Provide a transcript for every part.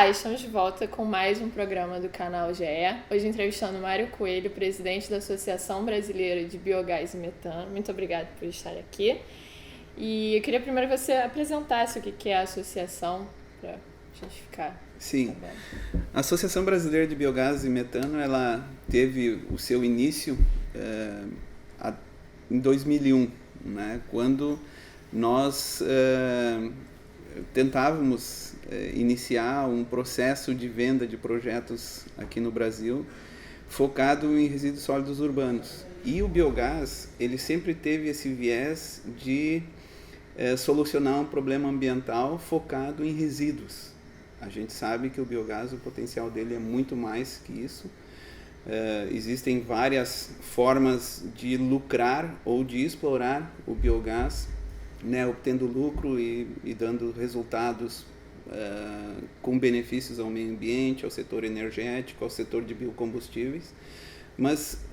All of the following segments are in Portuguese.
Olá, estamos de volta com mais um programa do canal GE. Hoje entrevistando Mário Coelho, presidente da Associação Brasileira de Biogás e Metano. Muito obrigada por estar aqui. E eu queria primeiro que você apresentasse o que é a associação, para a gente ficar Sim. sabendo. A Associação Brasileira de Biogás e Metano, ela teve o seu início em 2001, né, quando nós tentávamos iniciar um processo de venda de projetos aqui no Brasil focado em resíduos sólidos urbanos. E o biogás, ele sempre teve esse viés de solucionar um problema ambiental focado em resíduos. A gente sabe que o biogás, o potencial dele é muito mais que isso. Existem várias formas de lucrar ou de explorar o biogás, né, obtendo lucro e dando resultados com benefícios ao meio ambiente, ao setor energético, ao setor de biocombustíveis. Mas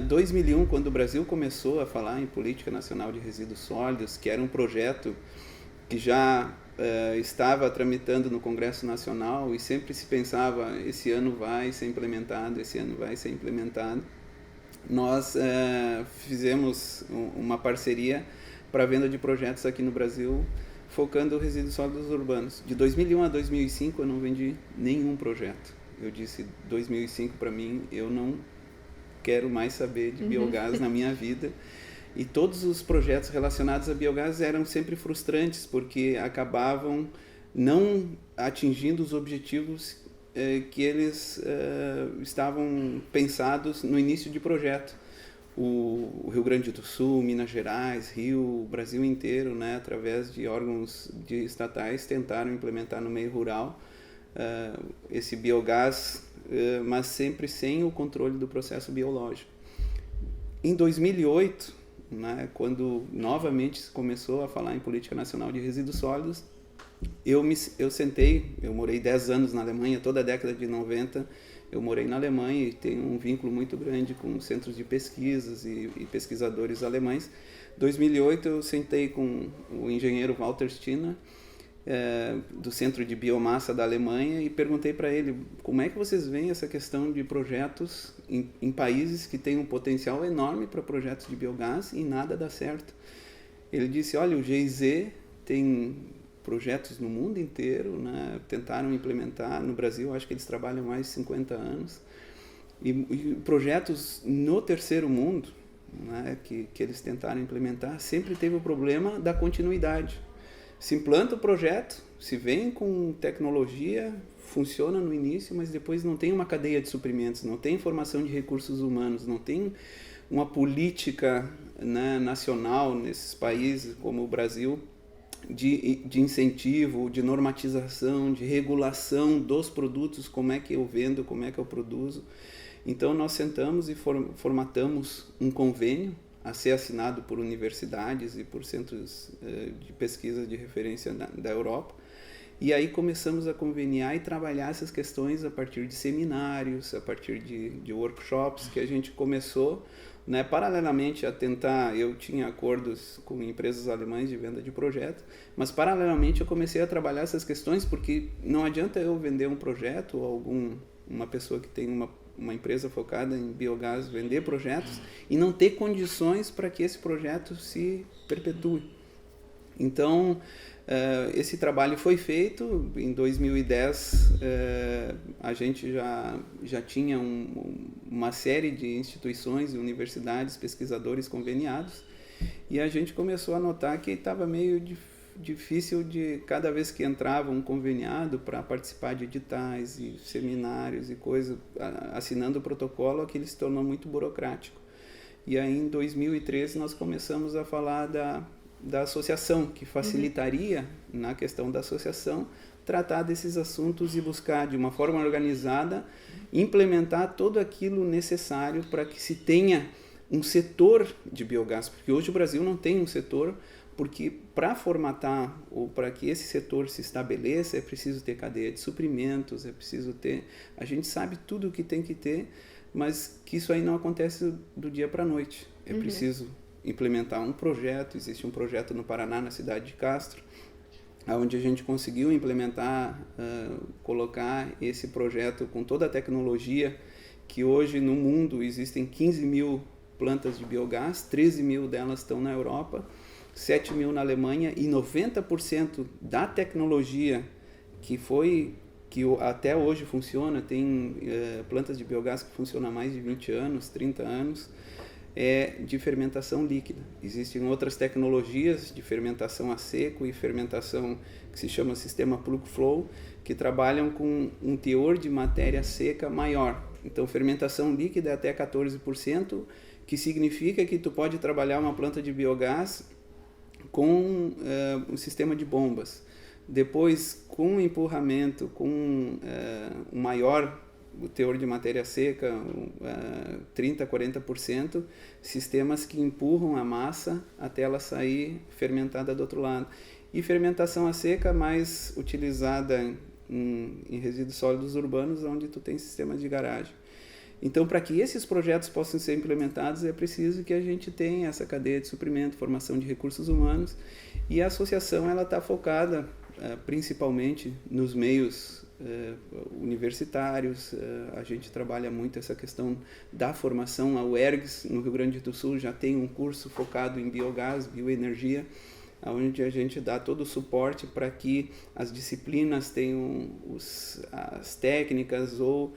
2001, quando o Brasil começou a falar em Política Nacional de Resíduos Sólidos, que era um projeto que já estava tramitando no Congresso Nacional e sempre se pensava, esse ano vai ser implementado, esse ano vai ser implementado, nós fizemos uma parceria para a venda de projetos aqui no Brasil, focando resíduos sólidos urbanos. De 2001 a 2005 eu não vendi nenhum projeto. Eu disse, 2005 para mim, eu não quero mais saber de biogás na minha vida. E todos os projetos relacionados a biogás eram sempre frustrantes, porque acabavam não atingindo os objetivos que eles estavam pensados no início de projeto. O Rio Grande do Sul, Minas Gerais, Rio, o Brasil inteiro, né, através de órgãos estatais, tentaram implementar no meio rural esse biogás, mas sempre sem o controle do processo biológico. Em 2008, né, quando novamente se começou a falar em Política Nacional de Resíduos Sólidos, eu morei 10 anos na Alemanha, toda a década de 90, eu morei na Alemanha e tenho um vínculo muito grande com centros de pesquisas e pesquisadores alemães. Em 2008 eu sentei com o engenheiro Walter Stinner, do Centro de Biomassa da Alemanha, e perguntei para ele como é que vocês veem essa questão de projetos em países que têm um potencial enorme para projetos de biogás e nada dá certo. Ele disse, olha, o GIZ tem projetos no mundo inteiro, né? Tentaram implementar no Brasil, acho que eles trabalham há mais de 50 anos, e projetos no terceiro mundo, né, que eles tentaram implementar, sempre teve o problema da continuidade. Se implanta o projeto, se vem com tecnologia, funciona no início, mas depois não tem uma cadeia de suprimentos, não tem formação de recursos humanos, não tem uma política, né, nacional nesses países como o Brasil, de incentivo, de normatização, de regulação dos produtos, como é que eu vendo, como é que eu produzo. Então nós sentamos e formatamos um convênio a ser assinado por universidades e por centros de pesquisa de referência da Europa. E aí começamos a conveniar e trabalhar essas questões a partir de seminários, a partir de workshops que a gente começou, né, paralelamente a tentar. Eu tinha acordos com empresas alemãs de venda de projeto, mas paralelamente eu comecei a trabalhar essas questões, porque não adianta eu vender um projeto ou uma pessoa que tem uma empresa focada em biogás vender projetos e não ter condições para que esse projeto se perpetue. Então, esse trabalho foi feito. Em 2010, a gente já tinha uma série de instituições e universidades, pesquisadores conveniados, e a gente começou a notar que estava meio difícil de, cada vez que entrava um conveniado para participar de editais e seminários e coisas, assinando o protocolo, aquilo se tornou muito burocrático. E aí, em 2013, nós começamos a falar da associação, que facilitaria, na questão da associação, tratar desses assuntos e buscar, de uma forma organizada, implementar todo aquilo necessário para que se tenha um setor de biogás, porque hoje o Brasil não tem um setor, porque para formatar ou para que esse setor se estabeleça é preciso ter cadeia de suprimentos, é preciso ter... A gente sabe tudo o que tem que ter, mas que isso aí não acontece do dia para a noite. É preciso implementar um projeto. Existe um projeto no Paraná, na cidade de Castro, onde a gente conseguiu implementar, colocar esse projeto com toda a tecnologia, que hoje no mundo existem 15 mil plantas de biogás, 13 mil delas estão na Europa, 7 mil na Alemanha, e 90% da tecnologia que até hoje funciona, tem plantas de biogás que funcionam há mais de 20 anos, 30 anos, é de fermentação líquida. Existem outras tecnologias de fermentação a seco e fermentação que se chama sistema plug flow, que trabalham com um teor de matéria seca maior. Então, fermentação líquida é até 14%, que significa que tu pode trabalhar uma planta de biogás com um sistema de bombas. Depois, com empurramento, com um maior teor de matéria seca, 30%, 40%, sistemas que empurram a massa até ela sair fermentada do outro lado. E fermentação a seca mais utilizada em resíduos sólidos urbanos, onde tu tem sistemas de garagem. Então, para que esses projetos possam ser implementados, é preciso que a gente tenha essa cadeia de suprimento, formação de recursos humanos, e a associação ela está focada principalmente nos meios universitários. A gente trabalha muito essa questão da formação. A UERGS, no Rio Grande do Sul, já tem um curso focado em biogás, bioenergia, onde a gente dá todo o suporte para que as disciplinas tenham as técnicas ou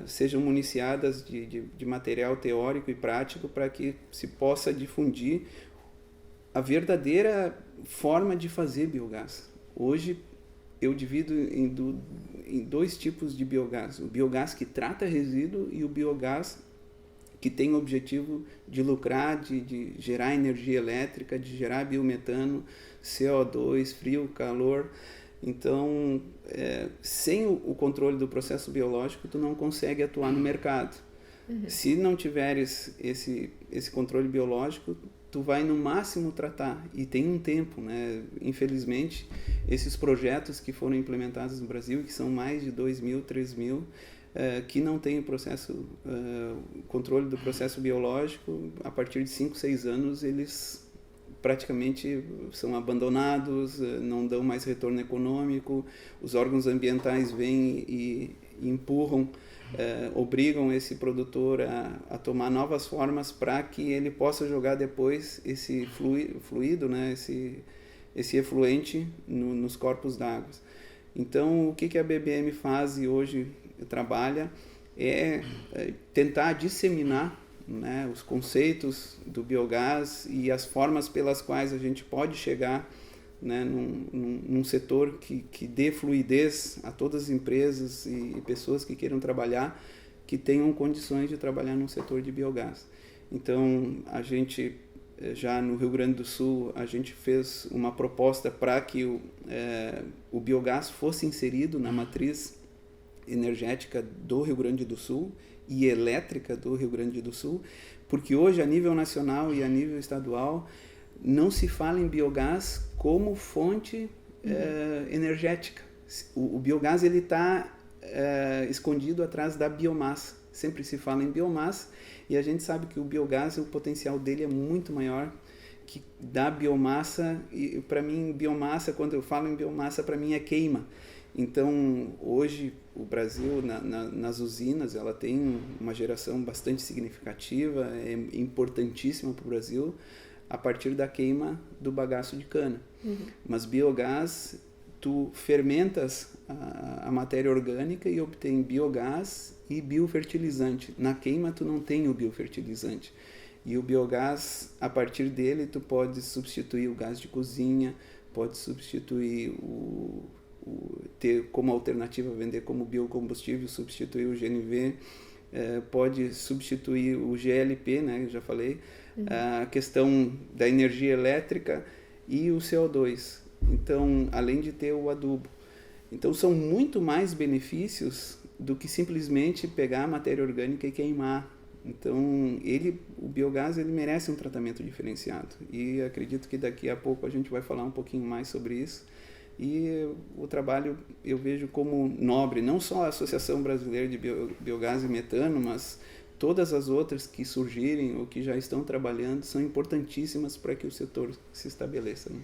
sejam municiadas de material teórico e prático para que se possa difundir a verdadeira forma de fazer biogás. Hoje eu divido em dois tipos de biogás: o biogás que trata resíduo e o biogás que tem o objetivo de lucrar, de gerar energia elétrica, de gerar biometano, CO2, frio, calor. Então, sem o controle do processo biológico, tu não consegue atuar no mercado. Se não tiveres esse controle biológico, tu vai no máximo tratar, e tem um tempo, né? Infelizmente, esses projetos que foram implementados no Brasil, que são mais de 2.000, 3.000, que não tem o controle do processo biológico, a partir de 5, 6 anos, eles praticamente são abandonados, não dão mais retorno econômico, os órgãos ambientais vêm e empurram, obrigam esse produtor a tomar novas formas para que ele possa jogar depois esse fluido, né, esse efluente nos corpos d'água. Então, o que a BBM faz e hoje trabalha é tentar disseminar, né, os conceitos do biogás e as formas pelas quais a gente pode chegar, né, num setor que dê fluidez a todas as empresas e pessoas que queiram trabalhar, que tenham condições de trabalhar num setor de biogás. Então, a gente, já no Rio Grande do Sul, a gente fez uma proposta para que o biogás fosse inserido na matriz energética do Rio Grande do Sul e elétrica do Rio Grande do Sul, porque hoje, a nível nacional e a nível estadual, não se fala em biogás como fonte energética. O biogás está escondido atrás da biomassa. Sempre se fala em biomassa, e a gente sabe que o biogás, o potencial dele é muito maior que da biomassa. E para mim, biomassa, quando eu falo em biomassa, para mim é queima. Então, hoje, o Brasil, nas usinas, ela tem uma geração bastante significativa, é importantíssima para o Brasil, a partir da queima do bagaço de cana. Mas biogás, tu fermentas a matéria orgânica e obtém biogás e biofertilizante. Na queima, tu não tem o biofertilizante. E o biogás, a partir dele, tu pode substituir o gás de cozinha, pode substituir ter como alternativa vender como biocombustível, substituir o GNV, pode substituir o GLP, né, eu já falei, a questão da energia elétrica e o CO2. Então, além de ter o adubo. Então, são muito mais benefícios do que simplesmente pegar a matéria orgânica e queimar. Então, o biogás, ele merece um tratamento diferenciado. E acredito que daqui a pouco a gente vai falar um pouquinho mais sobre isso. E o trabalho eu vejo como nobre, não só a Associação Brasileira de Biogás e Metano, mas todas as outras que surgirem ou que já estão trabalhando são importantíssimas para que o setor se estabeleça, né?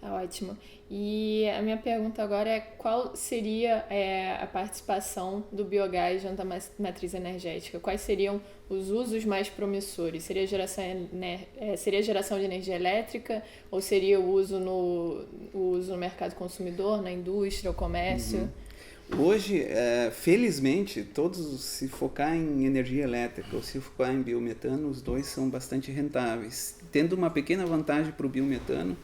Tá ótimo. E a minha pergunta agora é qual seria a participação do biogás junto à matriz energética? Quais seriam os usos mais promissores? Seria geração de energia elétrica ou seria o uso no mercado consumidor, na indústria, o comércio? Hoje, felizmente, todos se focar em energia elétrica ou se focar em biometano, os dois são bastante rentáveis. Tendo uma pequena vantagem para o biometano,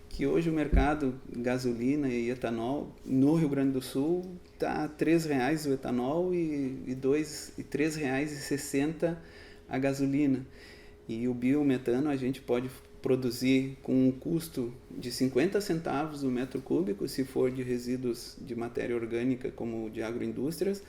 que hoje o mercado gasolina e etanol no Rio Grande do Sul está R$ 3,00 o etanol e R$ 3,60 a gasolina. E o biometano a gente pode produzir com um custo de 50 centavos o metro cúbico, se for de resíduos de matéria orgânica como de agroindústrias,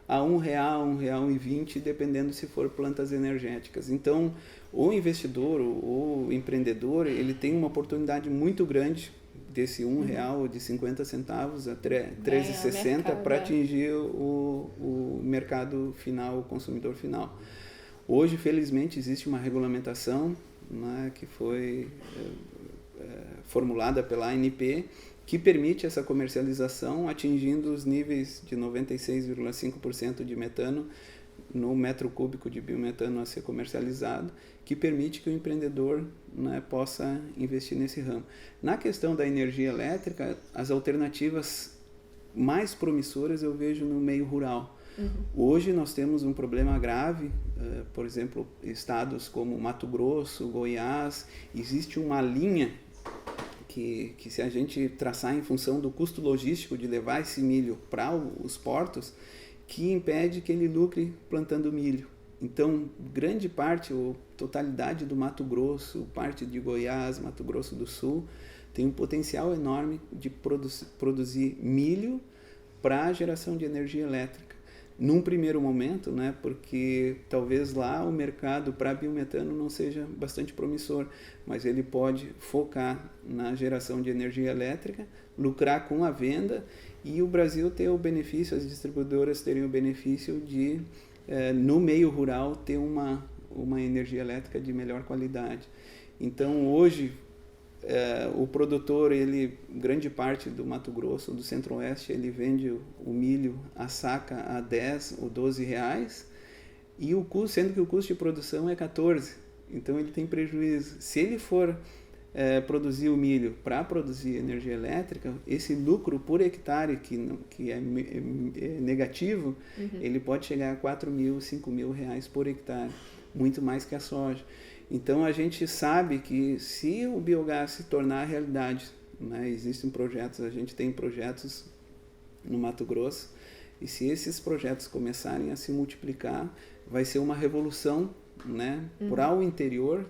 a R$ 1,00, R$ 1,20, dependendo se for plantas energéticas. Então, o investidor, o empreendedor, ele tem uma oportunidade muito grande desse R$ 1,00 de 50 centavos a R$ 3,60 para atingir o mercado final, o consumidor final. Hoje, felizmente, existe uma regulamentação, né, que foi formulada pela ANP, que permite essa comercialização atingindo os níveis de 96,5% de metano no metro cúbico de biometano a ser comercializado, que permite que o empreendedor, né, possa investir nesse ramo. Na questão da energia elétrica, as alternativas mais promissoras eu vejo no meio rural. Hoje nós temos um problema grave, por exemplo, estados como Mato Grosso, Goiás, existe uma linha que se a gente traçar em função do custo logístico de levar esse milho para os portos, que impede que ele lucre plantando milho. Então, grande parte, ou totalidade do Mato Grosso, parte de Goiás, Mato Grosso do Sul, tem um potencial enorme de produzir milho para a geração de energia elétrica. Num primeiro momento, né, porque talvez lá o mercado para biometano não seja bastante promissor, mas ele pode focar na geração de energia elétrica, lucrar com a venda e o Brasil ter o benefício, as distribuidoras terem o benefício de, no meio rural, ter uma energia elétrica de melhor qualidade. Então, hoje, o produtor, grande parte do Mato Grosso, do Centro-Oeste, ele vende o milho, a saca a 10 ou 12 reais, e o custo, sendo que o custo de produção é 14, então ele tem prejuízo. Se ele for produzir o milho para produzir energia elétrica, esse lucro por hectare, que é negativo, ele pode chegar a 4.000, 5.000 reais por hectare, muito mais que a soja. Então, a gente sabe que se o biogás se tornar realidade, né, existem projetos, a gente tem projetos no Mato Grosso, e se esses projetos começarem a se multiplicar, vai ser uma revolução, né, para o interior,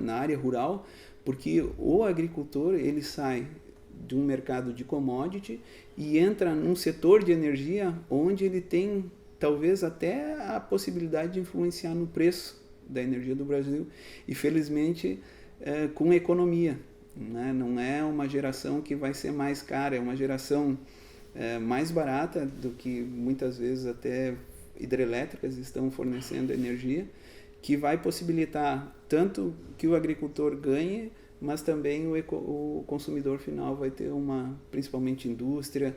na área rural, porque o agricultor ele sai de um mercado de commodity e entra num setor de energia onde ele tem talvez até a possibilidade de influenciar no preço da energia do Brasil e felizmente com economia, né? Não é uma geração que vai ser mais cara, é uma geração mais barata do que muitas vezes até hidrelétricas estão fornecendo energia, que vai possibilitar tanto que o agricultor ganhe, mas também o consumidor final vai ter principalmente indústria,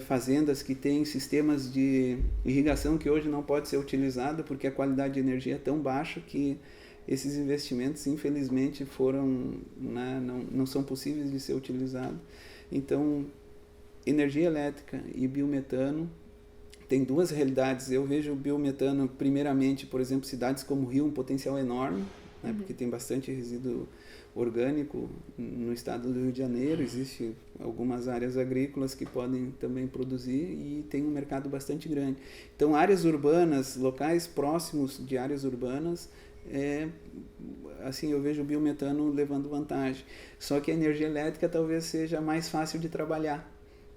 fazendas que têm sistemas de irrigação que hoje não pode ser utilizado porque a qualidade de energia é tão baixa que esses investimentos, infelizmente, não são possíveis de ser utilizados. Então, energia elétrica e biometano tem duas realidades. Eu vejo o biometano, primeiramente, por exemplo, cidades como Rio, um potencial enorme, né, porque tem bastante resíduo orgânico no estado do Rio de Janeiro, existem algumas áreas agrícolas que podem também produzir e tem um mercado bastante grande. Então, áreas urbanas, locais próximos de áreas urbanas, assim, eu vejo o biometano levando vantagem. Só que a energia elétrica talvez seja mais fácil de trabalhar,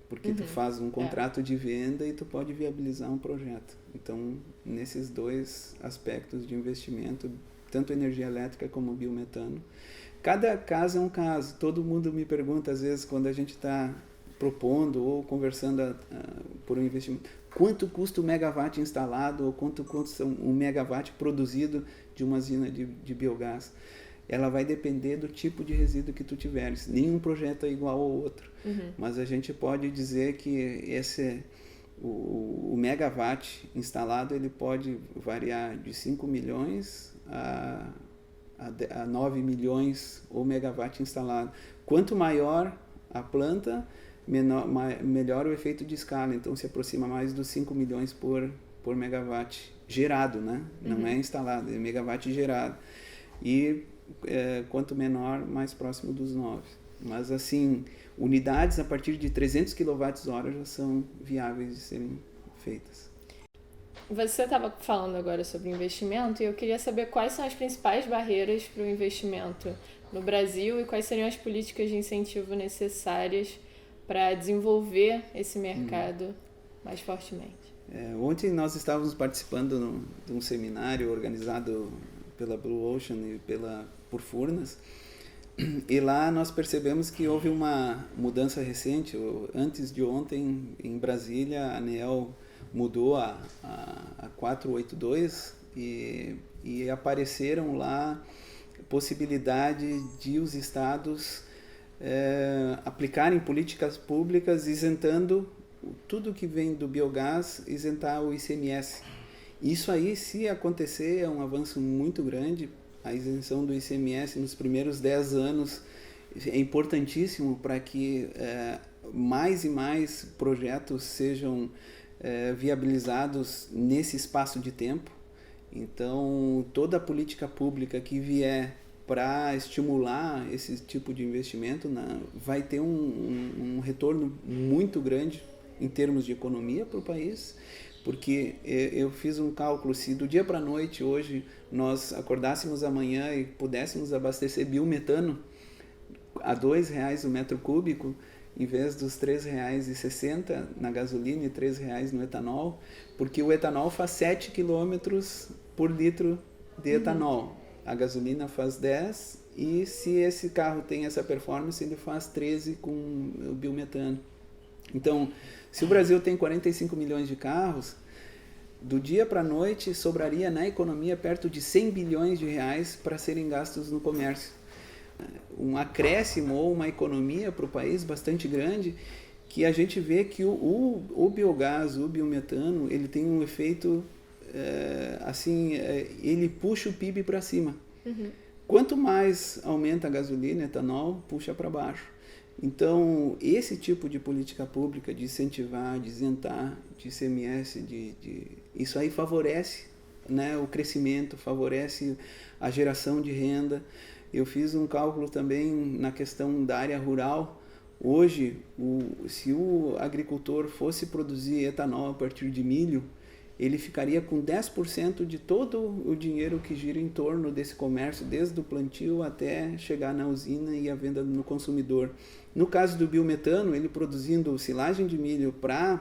porque tu faz um contrato de venda e tu pode viabilizar um projeto. Então, nesses dois aspectos de investimento, tanto energia elétrica como biometano, cada caso é um caso. Todo mundo me pergunta, às vezes, quando a gente está propondo ou conversando por um investimento, quanto custa o megawatt instalado ou quanto custa um megawatt produzido de uma usina de biogás. ela vai depender do tipo de resíduo que tu tiveres. Nenhum projeto é igual ao outro, mas a gente pode dizer que o megawatt instalado ele pode variar de 5 milhões a 9 milhões o megawatt instalado. Quanto maior a planta, melhor o efeito de escala, então se aproxima mais dos 5 milhões por megawatt gerado, né? Não é instalado, é megawatt gerado. E quanto menor, mais próximo dos 9. Mas assim, unidades a partir de 300 kWh já são viáveis de serem feitas. Você estava falando agora sobre investimento e eu queria saber quais são as principais barreiras para o investimento no Brasil e quais seriam as políticas de incentivo necessárias para desenvolver esse mercado mais fortemente. Ontem nós estávamos participando de um seminário organizado pela Blue Ocean e por Furnas, e lá nós percebemos que houve uma mudança recente. Antes de ontem, em Brasília, a ANEEL mudou a 482 e apareceram lá possibilidade de os estados aplicarem políticas públicas isentando tudo que vem do biogás, isentar o ICMS. Isso aí, se acontecer, é um avanço muito grande. A isenção do ICMS nos primeiros 10 anos é importantíssimo para que mais e mais projetos sejam viabilizados nesse espaço de tempo. Então, toda a política pública que vier para estimular esse tipo de investimento vai ter um retorno muito grande em termos de economia para o país, porque eu fiz um cálculo, se do dia para a noite hoje nós acordássemos amanhã e pudéssemos abastecer biometano a R$2 o metro cúbico, em vez dos R$3,60 na gasolina e R$3 no etanol, porque o etanol faz 7 km por litro de etanol, a gasolina faz 10, e se esse carro tem essa performance, ele faz 13 com o biometano. Então, se o Brasil tem 45 milhões de carros, do dia para a noite sobraria na economia perto de 100 bilhões de reais para serem gastos no comércio. Um acréscimo ou uma economia para o país bastante grande, que a gente vê que o biogás, o biometano, ele tem um efeito, ele puxa o PIB para cima. Quanto mais aumenta a gasolina, etanol, puxa para baixo. Então, esse tipo de política pública de incentivar, de isentar, de ICMS, isso aí favorece, né, o crescimento, favorece a geração de renda. Eu fiz um cálculo também na questão da área rural. Hoje, se o agricultor fosse produzir etanol a partir de milho, ele ficaria com 10% de todo o dinheiro que gira em torno desse comércio, desde o plantio até chegar na usina e a venda no consumidor. No caso do biometano, ele produzindo silagem de milho para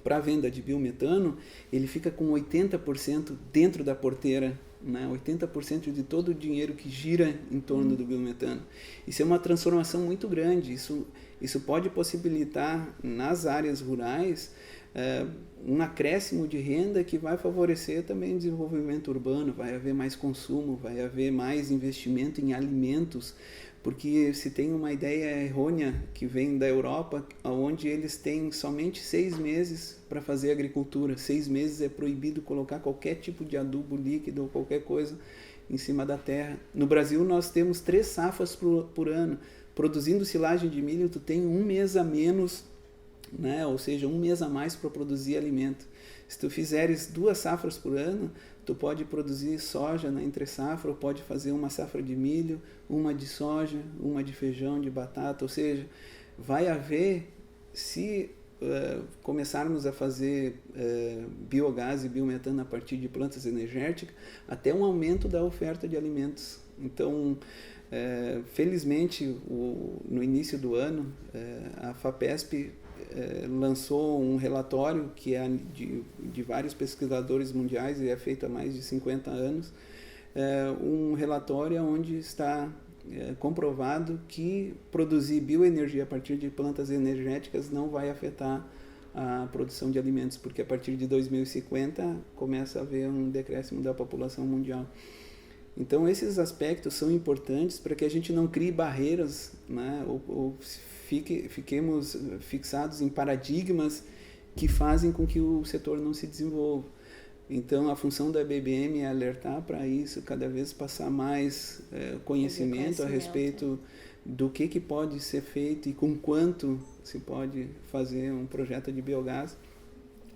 a venda de biometano, ele fica com 80% dentro da porteira, né? 80% de todo o dinheiro que gira em torno do biometano. Isso é uma transformação muito grande. Isso pode possibilitar nas áreas rurais um acréscimo de renda que vai favorecer também o desenvolvimento urbano, vai haver mais consumo, vai haver mais investimento em alimentos, porque se tem uma ideia errônea que vem da Europa, onde eles têm somente 6 meses para fazer agricultura. 6 meses é proibido colocar qualquer tipo de adubo líquido ou qualquer coisa em cima da terra. No Brasil nós temos 3 safras por ano. Produzindo silagem de milho, tu tem 1 mês a menos, né? Ou seja, 1 mês a mais para produzir alimento. Se tu fizeres 2 safras por ano, tu pode produzir soja na entre safra, ou pode fazer uma safra de milho, uma de soja, uma de feijão, de batata. Ou seja, vai haver, se começarmos a fazer biogás e biometano a partir de plantas energéticas, até um aumento da oferta de alimentos. Então, felizmente, no início do ano, a FAPESP lançou um relatório que é de vários pesquisadores mundiais e é feito há mais de 50 anos, um relatório onde está comprovado que produzir bioenergia a partir de plantas energéticas não vai afetar a produção de alimentos, porque a partir de 2050 começa a haver um decréscimo da população mundial. Então, esses aspectos são importantes para que a gente não crie barreiras, né? ou fiquemos fixados em paradigmas que fazem com que o setor não se desenvolva. Então, a função da BBM é alertar para isso, cada vez passar mais conhecimento a respeito do que pode ser feito e com quanto se pode fazer um projeto de biogás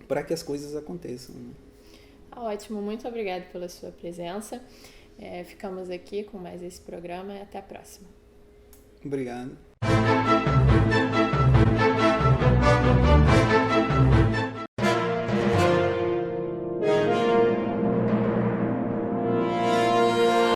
para que as coisas aconteçam. Né? Ótimo, muito obrigada pela sua presença. Ficamos aqui com mais esse programa e até a próxima. Obrigado.